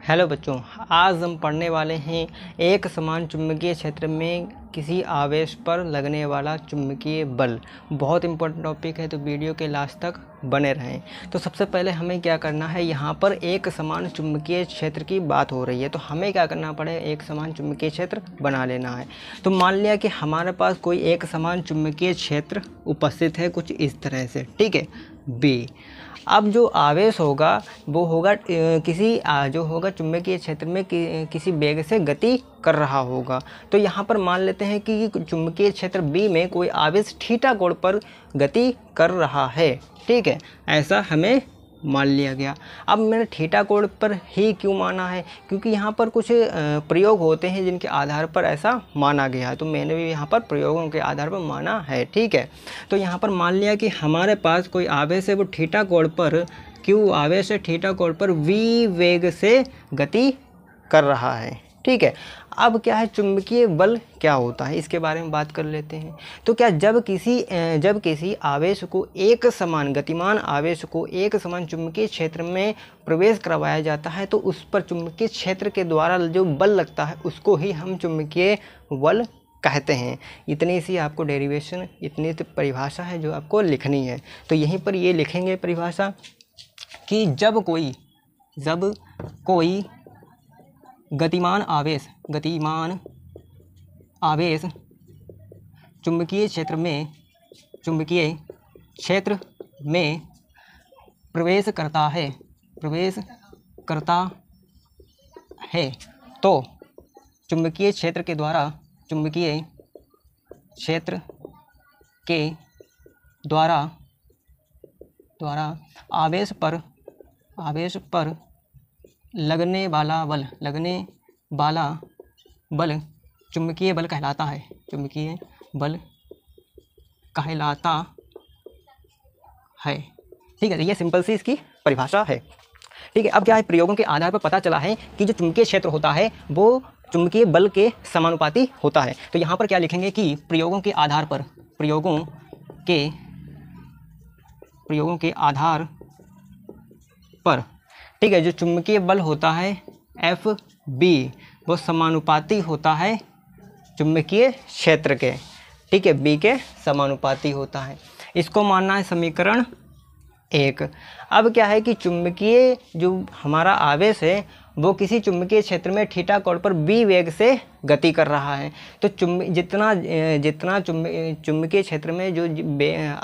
Hello बच्चों, आज हम पढ़ने वाले हैं एक समान चुंबकीय क्षेत्र में किसी आवेश पर लगने वाला चुंबकीय बल। बहुत इंपॉर्टेंट टॉपिक है, तो वीडियो के लास्ट तक बने रहें। तो सबसे पहले हमें क्या करना है, यहाँ पर एक समान चुंबकीय क्षेत्र की बात हो रही है, तो हमें क्या करना पड़ेगा, एक समान चुंबकीय क्षेत्र बना लेना है। तो मान लिया कि हमारे पास कोई एक समान चुंबकीय क्षेत्र उपस्थित है कुछ इस तरह से, ठीक है, बी। अब जो आवेश होगा वो होगा किसी जो होगा चुंबकीय क्षेत्र में किसी वेग से गति कर रहा होगा। तो यहाँ पर मान लेते हैं कि चुंबकीय क्षेत्र बी में कोई आवेश थीटा कोण पर गति कर रहा है, ठीक है, ऐसा हमें मान लिया गया। अब मैंने थीटा कोण पर ही क्यों माना है, क्योंकि यहाँ पर कुछ प्रयोग होते हैं जिनके आधार पर ऐसा माना गया है, तो मैंने भी यहाँ पर प्रयोगों के आधार पर माना है, ठीक है। तो यहाँ पर मान लिया कि हमारे पास कोई आवेश है, वो थीटा कोण पर क्यू आवेश है, थीटा कोण पर v वेग से गति कर रहा है, ठीक है। अब क्या है, चुंबकीय बल क्या होता है, इसके बारे में बात कर लेते हैं। तो क्या जब किसी आवेश को एक समान गतिमान आवेश को एक समान चुंबकीय क्षेत्र में प्रवेश करवाया जाता है, तो उस पर चुंबकीय क्षेत्र के द्वारा जो बल लगता है उसको ही हम चुंबकीय बल कहते हैं। इतनी सी आपको डेरिवेशन, इतनी तो परिभाषा है जो आपको लिखनी है। तो यहीं पर ये लिखेंगे परिभाषा कि जब कोई गतिमान आवेश चुंबकीय क्षेत्र में प्रवेश करता है तो चुंबकीय क्षेत्र के द्वारा आवेश पर लगने वाला बल चुंबकीय बल कहलाता है, ठीक है। ये सिंपल सी इसकी परिभाषा है, ठीक है। अब क्या है, प्रयोगों के आधार पर पता चला है कि जो चुंबकीय क्षेत्र होता है वो चुंबकीय बल के समानुपाती होता है। तो यहाँ पर क्या लिखेंगे कि प्रयोगों के आधार पर ठीक है, जो चुंबकीय बल होता है एफ बी वो समानुपाती होता है चुंबकीय क्षेत्र के, ठीक है, बी के समानुपाती होता है। इसको मानना है समीकरण 1। अब क्या है कि चुंबकीय जो हमारा आवेश है वो किसी चुंबकीय क्षेत्र में थीटा कोण पर b वेग से गति कर रहा है। तो जितना चुंबकीय क्षेत्र में जो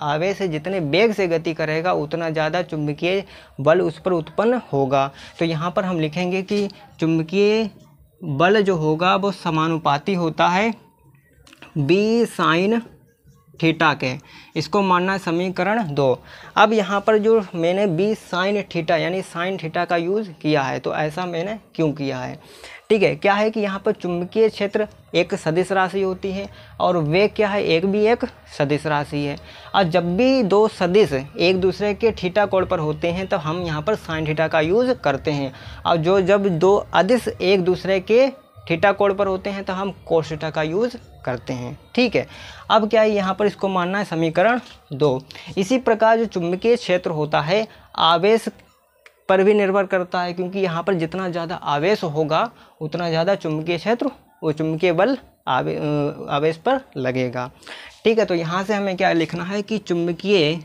आवेश है जितने वेग से गति करेगा उतना ज़्यादा चुंबकीय बल उस पर उत्पन्न होगा। तो यहाँ पर हम लिखेंगे कि चुंबकीय बल जो होगा वो समानुपाती होता है b साइन थीटा के। इसको मानना है समीकरण 2। अब यहाँ पर जो मैंने b साइन थीटा यानी साइन थीटा का यूज़ किया है, तो ऐसा मैंने क्यों किया है, ठीक है। क्या है कि यहाँ पर चुंबकीय क्षेत्र एक सदिश राशि होती है और वेग क्या है, एक सदिश राशि है। और जब भी दो सदिश एक दूसरे के थीटा कोण पर होते हैं तो हम यहाँ पर साइन थीटा का यूज़ करते हैं, और जब दो अदिश एक दूसरे के थीटा कोण पर होते हैं तो हम कोस थीटा का यूज़ करते हैं, ठीक है। अब क्या है, यहाँ पर इसको मानना है समीकरण 2। इसी प्रकार जो चुंबकीय क्षेत्र होता है आवेश पर भी निर्भर करता है, क्योंकि यहाँ पर जितना ज़्यादा आवेश होगा उतना ज़्यादा चुंबकीय क्षेत्र वो चुंबकीय बल आवेश पर लगेगा, ठीक है। तो यहाँ से हमें क्या लिखना है कि चुंबकीय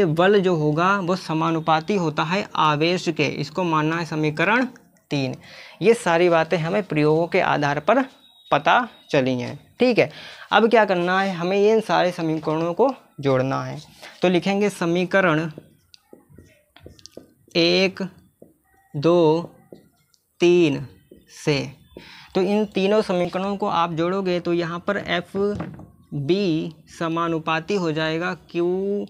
बल जो होगा वो समानुपाती होता है आवेश के। इसको मानना है समीकरण 3। ये सारी बातें हमें प्रयोगों के आधार पर पता चली हैं, ठीक है। अब क्या करना है, हमें इन सारे समीकरणों को जोड़ना है। तो लिखेंगे समीकरण 1, 2, 3 से। तो इन तीनों समीकरणों को आप जोड़ोगे तो यहाँ पर एफ बी समानुपाती हो जाएगा क्यू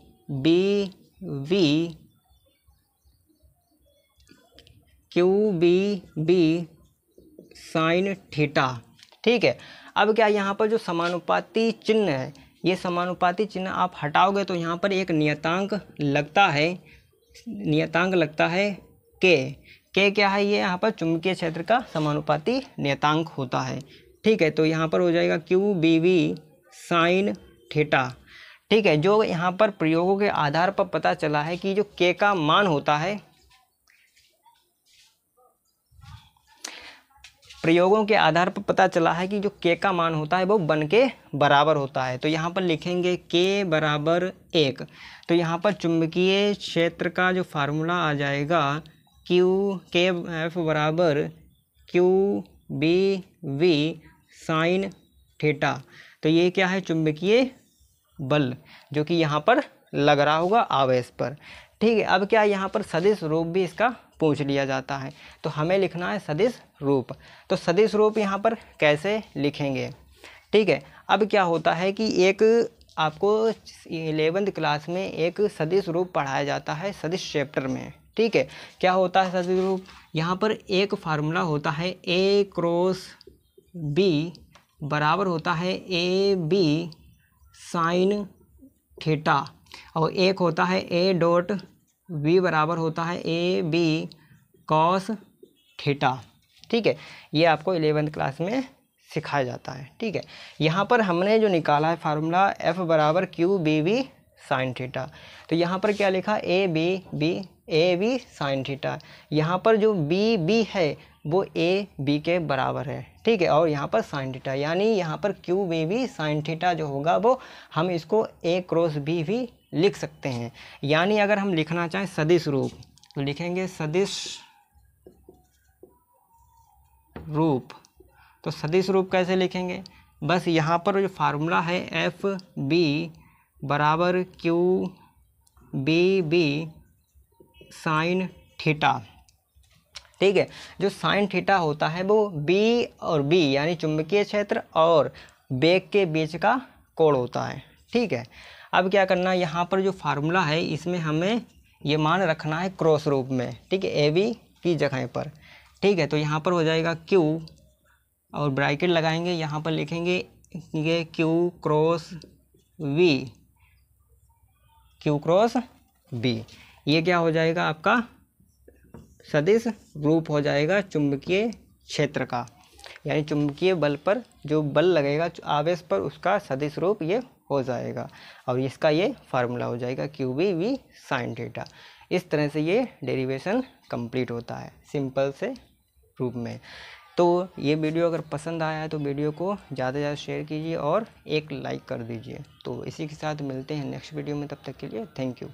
बी साइन थीटा, ठीक है। अब क्या यहाँ पर जो समानुपाती चिन्ह है, ये समानुपाती चिन्ह आप हटाओगे तो यहाँ पर एक नियतांक लगता है के क्या है, ये यहाँ पर चुंबकीय क्षेत्र का समानुपाती नियतांक होता है, ठीक है। तो यहाँ पर हो जाएगा Q B V sine theta, ठीक है। जो यहाँ पर प्रयोगों के आधार पर पता चला है कि जो के का मान होता है प्रयोगों के आधार पर पता चला है कि जो k का मान होता है वो 1 के बराबर होता है। तो यहाँ पर लिखेंगे k बराबर 1। तो यहाँ पर चुंबकीय क्षेत्र का जो फार्मूला आ जाएगा के एफ बराबर QBV साइन थीटा। तो ये क्या है, चुंबकीय बल जो कि यहाँ पर लग रहा होगा आवेश पर। ठीक है, अब क्या यहाँ पर सदिश रूप भी इसका पूछ लिया जाता है, तो हमें लिखना है सदिश रूप। तो सदिश रूप यहाँ पर कैसे लिखेंगे। ठीक है, अब क्या होता है कि एक आपको 11वीं क्लास में एक सदिश रूप पढ़ाया जाता है सदिश चैप्टर में। ठीक है, क्या होता है सदिश रूप, यहाँ पर एक फार्मूला होता है A क्रॉस B बराबर होता है AB साइन थीटा, और एक होता है A डॉट V बराबर होता है AB कॉस थीटा। ठीक है, ये आपको 11वीं क्लास में सिखाया जाता है। ठीक है, यहाँ पर हमने जो निकाला है फार्मूला F बराबर QBV साइन थीटा, तो यहाँ पर क्या लिखा AB साइन थीटा। यहाँ पर जो BB है वो AB के बराबर है। ठीक है, और यहाँ पर साइन थीटा, यानी यहाँ पर QBV साइन थीटा जो होगा वो हम इसको A क्रॉस B भी लिख सकते हैं। यानी अगर हम लिखना चाहें सदिश रूप तो लिखेंगे सदिश रूप। तो सदिश रूप कैसे लिखेंगे, बस यहाँ पर जो फार्मूला है FB बराबर QBB साइन थीटा। ठीक है, जो साइन थीटा होता है वो B और B यानी चुंबकीय क्षेत्र और वेग के बीच का कोण होता है। ठीक है, अब क्या करना है, यहाँ पर जो फार्मूला है इसमें हमें ये मान रखना है क्रॉस रूप में। ठीक है, AB की जगह पर। ठीक है, तो यहाँ पर हो जाएगा Q और ब्रैकेट लगाएंगे, यहाँ पर लिखेंगे ये Q क्रॉस B। ये क्या हो जाएगा, आपका सदिश रूप हो जाएगा चुंबकीय क्षेत्र का, यानी चुंबकीय बल पर जो बल लगेगा आवेश पर उसका सदिश रूप ये हो जाएगा, और इसका ये फार्मूला हो जाएगा QBV साइन थीटा। इस तरह से ये डेरिवेशन कंप्लीट होता है सिंपल से रूप में। तो ये वीडियो अगर पसंद आया है तो वीडियो को ज़्यादा से ज़्यादा शेयर कीजिए और एक लाइक कर दीजिए। तो इसी के साथ मिलते हैं नेक्स्ट वीडियो में, तब तक के लिए थैंक यू।